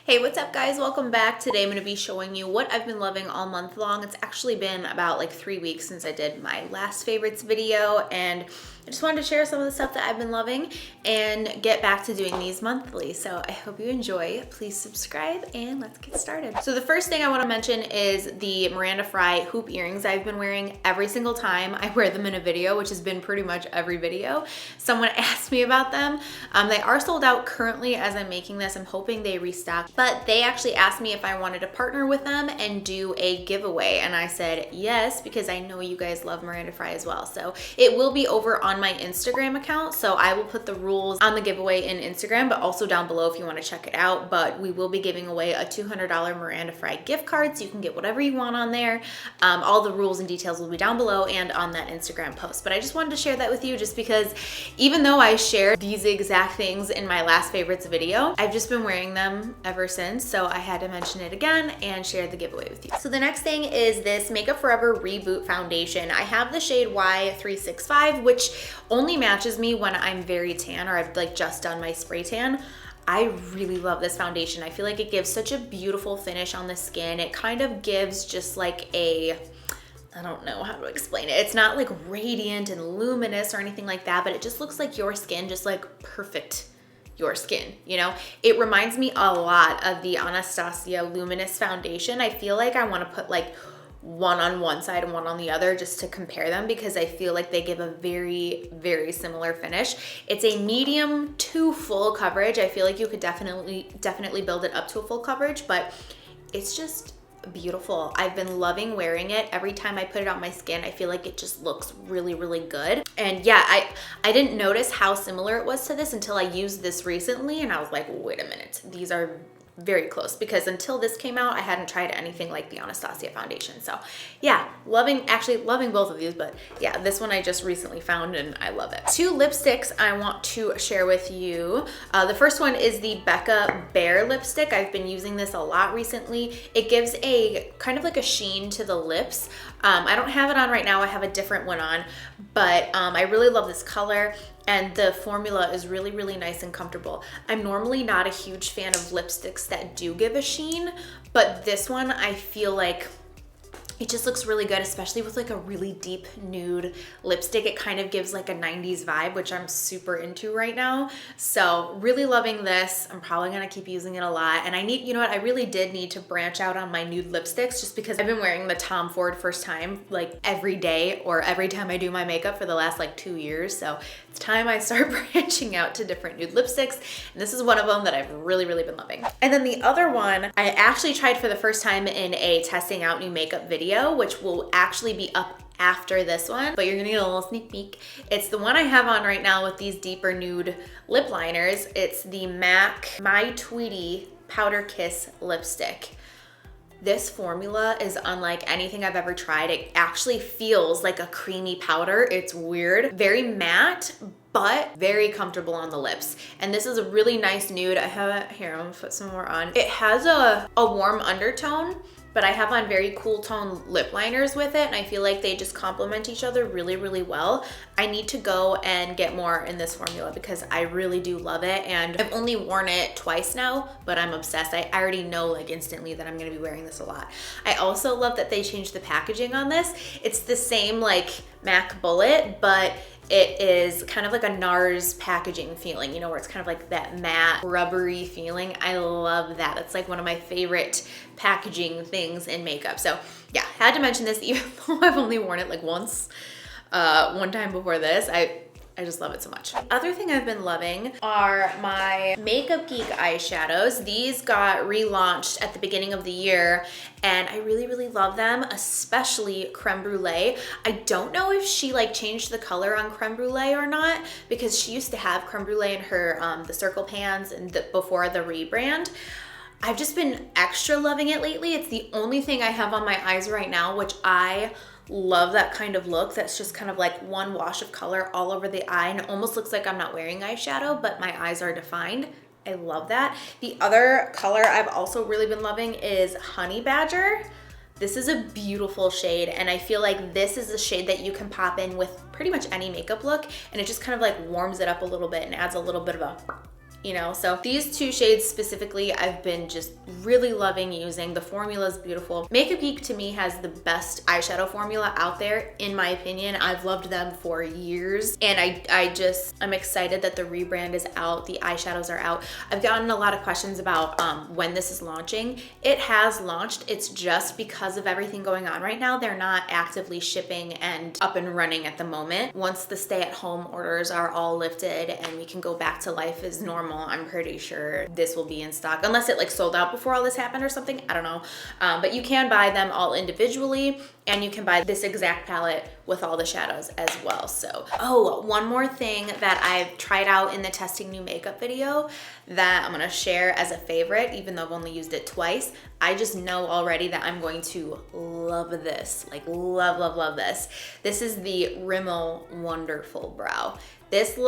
Hey, what's up guys? Welcome back. Today I'm going to be showing you what I've been loving all month long. It's actually been about like 3 weeks since I did my last favorites video, and I just wanted to share some of the stuff that I've been loving and get back to doing these monthly. So I hope you enjoy. Please subscribe and let's get started. So the first thing I want to mention is the Miranda Frye hoop earrings I've been wearing every single time I wear them in a video, which has been pretty much every video. Someone asked me about them. They are sold out currently as I'm making this. I'm hoping they restock. But they actually asked me if I wanted to partner with them and do a giveaway. And I said yes, because I know you guys love Miranda Frye as well. So it will be over on my Instagram account. So I will put the rules on the giveaway in Instagram, but also down below if you want to check it out. But we will be giving away a $200 Miranda Frye gift card. So you can get whatever you want on there. All the rules and details will be down below and on that Instagram post. But I just wanted to share that with you just because even though I shared these exact things in my last favorites video, I've just been wearing them ever since, so I had to mention it again and share the giveaway with you. So the next thing is this Up For Ever Reboot foundation. I have the shade Y365, which only matches me when I'm very tan or I've like just done my spray tan. I really love this foundation. I feel like it gives such a beautiful finish on the skin. It kind of gives just like a, I don't know how to explain it. It's not like radiant and luminous or anything like that, but it just looks like your skin, just like perfect your skin, you know? It reminds me a lot of the Anastasia Luminous foundation. I feel like I want to put like one on one side and one on the other just to compare them because I feel like they give a very, very similar finish. It's a medium to full coverage. I feel like you could definitely build it up to a full coverage, but it's just beautiful. I've been loving wearing it. Every time I put it on my skin, I feel like it just looks really, really good. And yeah, I didn't notice how similar it was to this until I used this recently, and I was like, wait a minute, these are very close, because until this came out, I hadn't tried anything like the Anastasia foundation. So yeah, actually loving both of these, but yeah, this one I just recently found and I love it. Two lipsticks I want to share with you. The first one is the Becca Bear lipstick. I've been using this a lot recently. It gives a kind of like a sheen to the lips. I don't have it on right now. I have a different one on, but I really love this color. And the formula is really, really nice and comfortable. I'm normally not a huge fan of lipsticks that do give a sheen, but this one I feel like it just looks really good, especially with like a really deep nude lipstick. It kind of gives like a 90s vibe, which I'm super into right now. So really loving this. I'm probably gonna keep using it a lot. And I need, you know what, I really did need to branch out on my nude lipsticks just because I've been wearing the Tom Ford First Time like every day or every time I do my makeup for the last like 2 years. So it's time I start branching out to different nude lipsticks. And this is one of them that I've really, really been loving. And then the other one, I actually tried for the first time in a testing out new makeup video, which will actually be up after this one, but you're gonna get a little sneak peek. It's the one I have on right now with these deeper nude lip liners. It's the MAC My Tweety Powder Kiss lipstick. This formula is unlike anything I've ever tried. It actually feels like a creamy powder. It's weird, very matte, but very comfortable on the lips. And this is a really nice nude. I have it here, I'm gonna put some more on. It has a warm undertone, but I have on very cool tone lip liners with it, and I feel like they just complement each other really, really well. I need to go and get more in this formula because I really do love it, and I've only worn it twice now, but I'm obsessed. I already know like instantly that I'm gonna be wearing this a lot. I also love that they changed the packaging on this. It's the same like MAC Bullet, but it is kind of like a NARS packaging feeling, you know, where it's kind of like that matte, rubbery feeling. I love that. It's like one of my favorite packaging things in makeup. So yeah, had to mention this even though I've only worn it like once, one time before this. I just love it so much. Other thing I've been loving are my Makeup Geek eyeshadows. These got relaunched at the beginning of the year and I really, really love them, especially Creme Brulee. I don't know if she like changed the color on Creme Brulee or not, because she used to have Creme Brulee in her the circle pans and before the rebrand. I've just been extra loving it lately. It's the only thing I have on my eyes right now, which I love that kind of look. That's just kind of like one wash of color all over the eye, and it almost looks like I'm not wearing eyeshadow, but my eyes are defined. I love that. The other color I've also really been loving is Honey Badger. This is a beautiful shade, and I feel like this is a shade that you can pop in with pretty much any makeup look, and it just kind of like warms it up a little bit and adds a little bit of a you know? So these two shades specifically, I've been just really loving using. The formula is beautiful. Makeup Geek to me has the best eyeshadow formula out there, in my opinion. I've loved them for years, and I'm excited that the rebrand is out. The eyeshadows are out. I've gotten a lot of questions about when this is launching. It has launched. It's just because of everything going on right now, they're not actively shipping and up and running at the moment. Once the stay-at-home orders are all lifted and we can go back to life as normal, I'm pretty sure this will be in stock, unless it like sold out before all this happened or something. I don't know. But you can buy them all individually, and you can buy this exact palette with all the shadows as well. So, oh, one more thing that I've tried out in the testing new makeup video that I'm gonna share as a favorite, even though I've only used it twice. I just know already that I'm going to love this, like love, love, love this. This is the Rimmel Wonderful Brow. This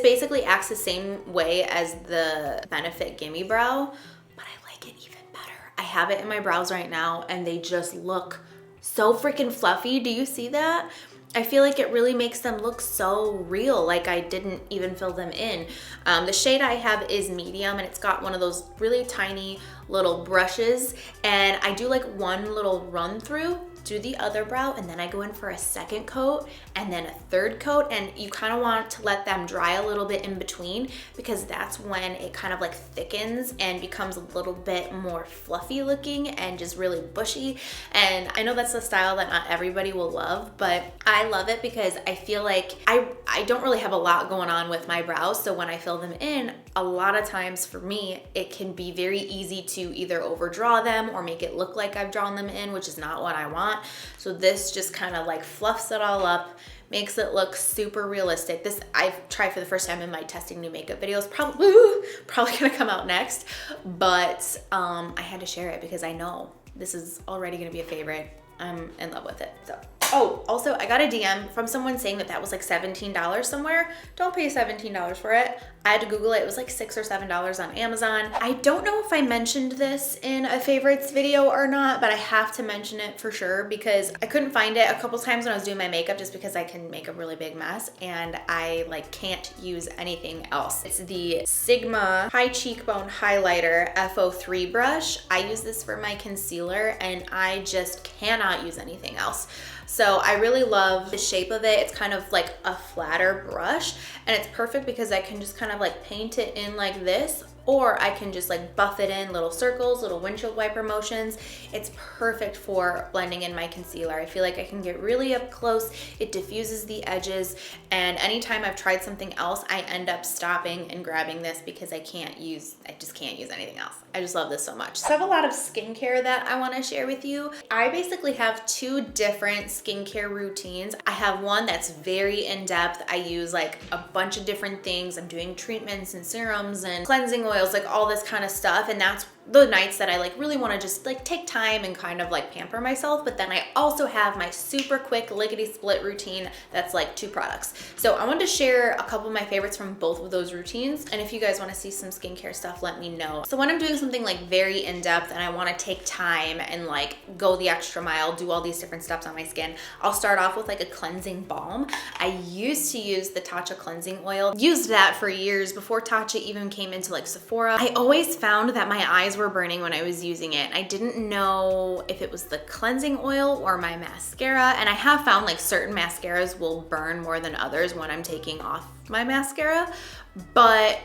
basically acts the same way as the Benefit Gimme Brow, but I like it even better. I have it in my brows right now and they just look so freaking fluffy. Do you see that? I feel like it really makes them look so real, like I didn't even fill them in. The shade I have is medium, and it's got one of those really tiny little brushes, and I do like one little run through, do the other brow, and then I go in for a second coat and then a third coat, and you kind of want to let them dry a little bit in between, because that's when it kind of like thickens and becomes a little bit more fluffy looking and just really bushy. And I know that's a style that not everybody will love, but I love it because I feel like I don't really have a lot going on with my brows, so when I fill them in, a lot of times for me, it can be very easy to either overdraw them or make it look like I've drawn them in, which is not what I want. So this just kind of like fluffs it all up, makes it look super realistic. This I've tried for the first time in my testing new makeup videos. Probably gonna come out next, but I had to share it because I know this is already gonna be a favorite. I'm in love with it. So, oh, also I got a DM from someone saying that was like $17 somewhere. Don't pay $17 for it. I had to Google it. It was like $6 or $7 on Amazon. I don't know if I mentioned this in a favorites video or not, but I have to mention it for sure because I couldn't find it a couple times when I was doing my makeup, just because I can make a really big mess and I like can't use anything else. It's the Sigma High Cheekbone Highlighter FO3 brush. I use this for my concealer and I just cannot use anything else. So I really love the shape of it. It's kind of like a flatter brush, and it's perfect because I can just kind of like paint it in like this, or I can just like buff it in little circles, little windshield wiper motions. It's perfect for blending in my concealer. I feel like I can get really up close. It diffuses the edges, and anytime I've tried something else, I end up stopping and grabbing this because I just can't use anything else. I just love this so much. So I have a lot of skincare that I want to share with you. I basically have two different skincare routines. I have one that's very in-depth. I use like a bunch of different things. I'm doing treatments and serums and cleansing oils, like all this kind of stuff, and that's the nights that I like really want to just like take time and kind of like pamper myself. But then I also have my super quick lickety split routine that's like 2 products. So I wanted to share a couple of my favorites from both of those routines, and if you guys want to see some skincare stuff, let me know. So when I'm doing something like very in-depth and I want to take time and like go the extra mile, do all these different steps on my skin, I'll start off with like a cleansing balm. I used to use the Tatcha cleansing oil, used that for years before Tatcha even came into like Sephora. I always found that my eyes were burning when I was using it. I didn't know if it was the cleansing oil or my mascara, and I have found like certain mascaras will burn more than others when I'm taking off my mascara, but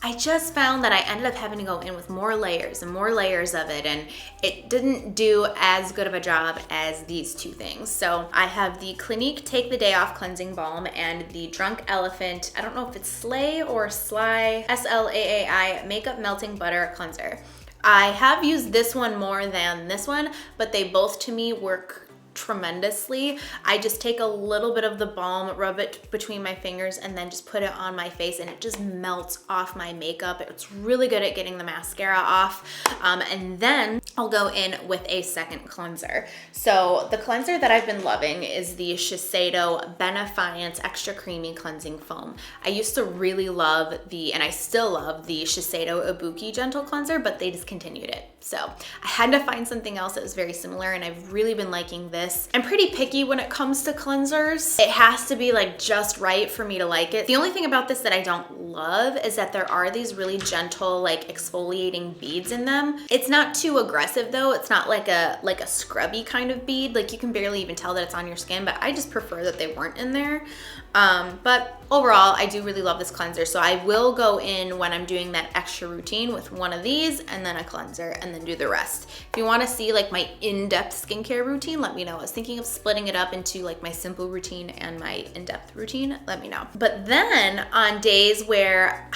I just found that I ended up having to go in with more layers and more layers of it, and it didn't do as good of a job as these two things. So I have the Clinique Take the Day Off Cleansing Balm and the Drunk Elephant, I don't know if it's Slay or Sly, SLAAI Makeup Melting Butter Cleanser. I have used this one more than this one, but they both to me work tremendously. I just take a little bit of the balm, rub it between my fingers, and then just put it on my face, and it just melts off my makeup. It's really good at getting the mascara off. And then I'll go in with a second cleanser. So the cleanser that I've been loving is the Shiseido Benefiance Extra Creamy Cleansing Foam. I used to really love and I still love the Shiseido Ibuki Gentle Cleanser, but they discontinued it. So I had to find something else that was very similar, and I've really been liking this. this. I'm pretty picky when it comes to cleansers. It has to be like just right for me to like it. The only thing about this that I don't love is that there are these really gentle like exfoliating beads in them. It's not too aggressive though. It's not like a scrubby kind of bead. Like you can barely even tell that it's on your skin, but I just prefer that they weren't in there. But overall, I do really love this cleanser. So I will go in when I'm doing that extra routine with one of these and then a cleanser and then do the rest. If you want to see like my in-depth skincare routine, let me know. I was thinking of splitting it up into like my simple routine and my in-depth routine, let me know. But then on days where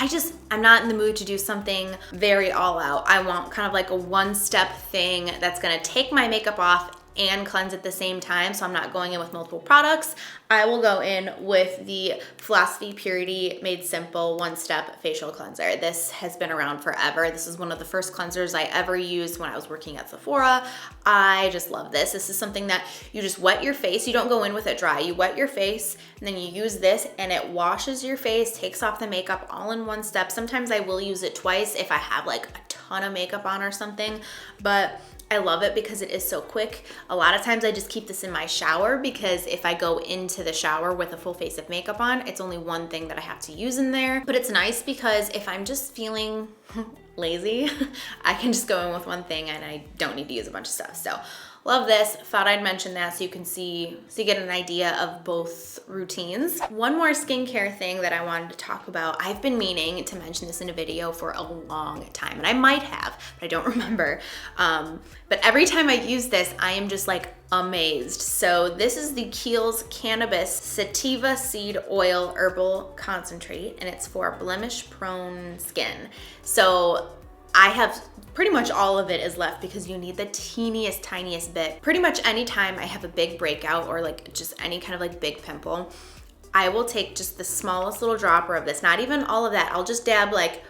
I'm not in the mood to do something very all out, I want kind of like a one-step thing that's gonna take my makeup off and cleanse at the same time, so I'm not going in with multiple products, I will go in with the Philosophy Purity Made Simple One-Step Facial Cleanser. This has been around forever. This is one of the first cleansers I ever used when I was working at Sephora. I just love this. This is something that you just wet your face. You don't go in with it dry. You wet your face and then you use this and it washes your face, takes off the makeup all in one step. Sometimes I will use it twice if I have like a ton of makeup on or something, but I love it because it is so quick. A lot of times I just keep this in my shower because if I go into the shower with a full face of makeup on, it's only one thing that I have to use in there. But it's nice because if I'm just feeling lazy, I can just go in with one thing and I don't need to use a bunch of stuff. So love this. Thought I'd mention that so you can get an idea of both routines. One more skincare thing that I wanted to talk about. I've been meaning to mention this in a video for a long time, and I might have, but I don't remember. But every time I use this, I am just like amazed. So this is the Kiehl's Cannabis Sativa Seed Oil Herbal Concentrate, and it's for blemish-prone skin. So I have pretty much all of it is left because you need the teeniest, tiniest bit. Pretty much anytime I have a big breakout or like just any kind of like big pimple, I will take just the smallest little dropper of this, not even all of that. I'll just dab like,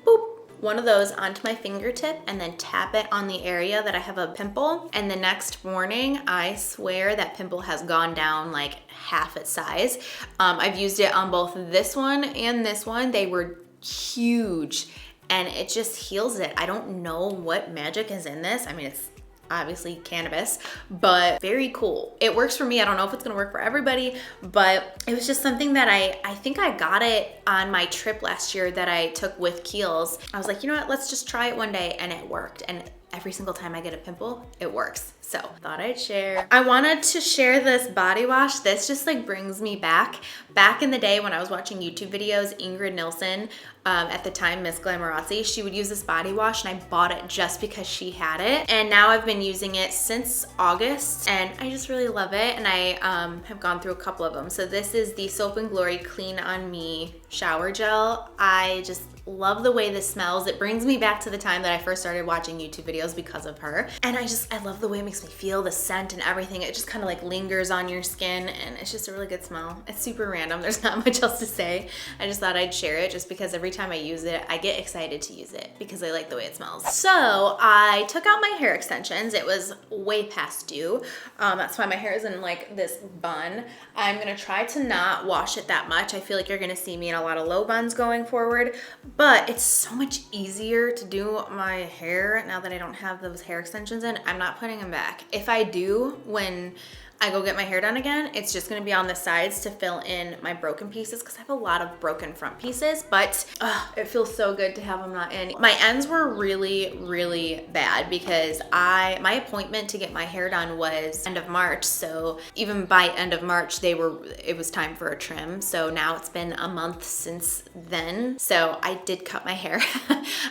boop, one of those onto my fingertip and then tap it on the area that I have a pimple. And the next morning, I swear that pimple has gone down like half its size. I've used it on both this one and this one. They were huge. And it just heals it. I don't know what magic is in this. I mean, it's obviously cannabis, but very cool. It works for me. I don't know if it's gonna work for everybody, but it was just something that I think I got it on my trip last year that I took with Kiehl's. I was like, you know what, let's just try it one day, and it worked. And every single time I get a pimple, it works. So thought I'd share. I wanted to share this body wash. This just like brings me back in the day when I was watching YouTube videos. Ingrid Nilsson, at the time Miss Glamorazzi, she would use this body wash, and I bought it just because she had it. And now I've been using it since August, and I just really love it. And I have gone through a couple of them. So this is the Soap and Glory Clean on Me shower gel. I just love the way this smells. It brings me back to the time that I first started watching YouTube videos because of her. And I love the way it makes me feel, the scent and everything. It just kind of like lingers on your skin, and it's just a really good smell. It's super random. There's not much else to say. I just thought I'd share it just because every time I use it, I get excited to use it because I like the way it smells. So I took out my hair extensions. It was way past due. That's why my hair is in like this bun. I'm gonna try to not wash it that much. I feel like you're gonna see me in a lot of low buns going forward, but it's so much easier to do my hair now that I don't have those hair extensions in. I'm not putting them back. If I do, when I go get my hair done again, it's just gonna be on the sides to fill in my broken pieces because I have a lot of broken front pieces, but it feels so good to have them not in. My ends were really, really bad because my appointment to get my hair done was end of March. So even by end of March, it was time for a trim. So now it's been a month since then. So I did cut my hair.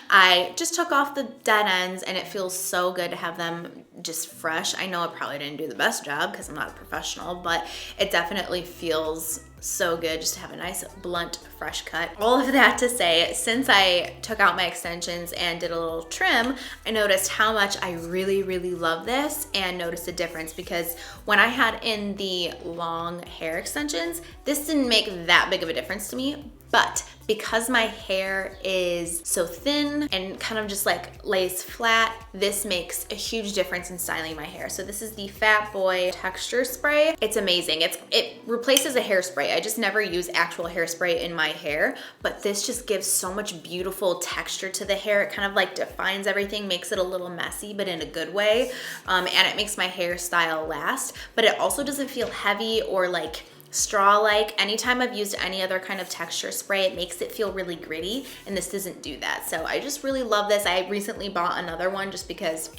I just took off the dead ends, and it feels so good to have them just fresh. I know I probably didn't do the best job because I'm not a professional, but it definitely feels so good just to have a nice blunt fresh cut. All of that to say, since I took out my extensions and did a little trim, I noticed how much I really, really love this and noticed a difference because when I had in the long hair extensions, this didn't make that big of a difference to me. But because my hair is so thin and kind of just like lays flat, this makes a huge difference in styling my hair. So this is the Fatboy texture spray. It's amazing. It replaces a hairspray. I just never use actual hairspray in my hair, but this just gives so much beautiful texture to the hair. It kind of like defines everything, makes it a little messy, but in a good way. And it makes my hairstyle last, but it also doesn't feel heavy or like straw-like. Anytime I've used any other kind of texture spray, it makes it feel really gritty, and this doesn't do that. So I just really love this. I recently bought another one just because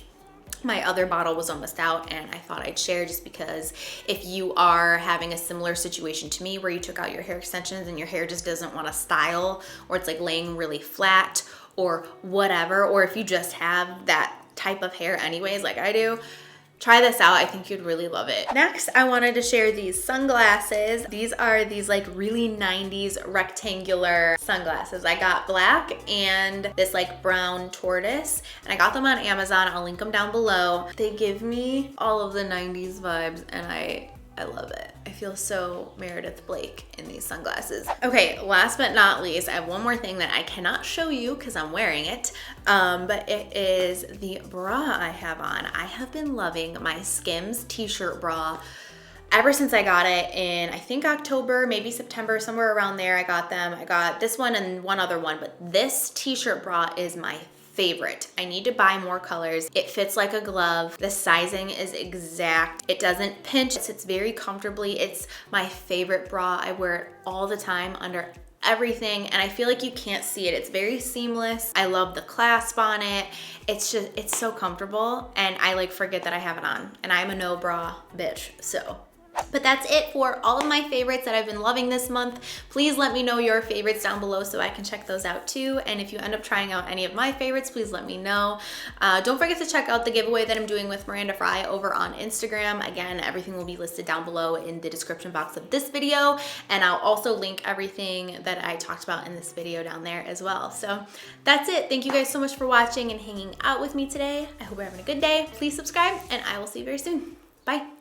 my other bottle was almost out, and I thought I'd share, just because if you are having a similar situation to me where you took out your hair extensions and your hair just doesn't want to style, or it's like laying really flat or whatever, or if you just have that type of hair anyways like I do, try this out. I think you'd really love it. Next, I wanted to share these sunglasses. These are these like really 90s rectangular sunglasses. I got black and this like brown tortoise, and I got them on Amazon. I'll link them down below. They give me all of the 90s vibes, and I love it. I feel so Meredith Blake in these sunglasses. Okay, last but not least, I have one more thing that I cannot show you because I'm wearing it, but it is the bra I have on. I have been loving my Skims t-shirt bra ever since I got it in, I think October, maybe September, somewhere around there. I got them. I got this one and one other one, but this t-shirt bra is my favorite. I need to buy more colors. It fits like a glove. The sizing is exact. It doesn't pinch. It sits very comfortably. It's my favorite bra. I wear it all the time under everything, and I feel like you can't see it. It's very seamless. I love the clasp on it. It's so comfortable, and I like forget that I have it on, and I'm a no bra bitch, so. But that's it for all of my favorites that I've been loving this month. Please let me know your favorites down below so I can check those out too. And if you end up trying out any of my favorites, please let me know. Don't forget to check out the giveaway that I'm doing with Miranda Frye over on Instagram. Again, everything will be listed down below in the description box of this video. And I'll also link everything that I talked about in this video down there as well. So that's it. Thank you guys so much for watching and hanging out with me today. I hope you're having a good day. Please subscribe, and I will see you very soon. Bye.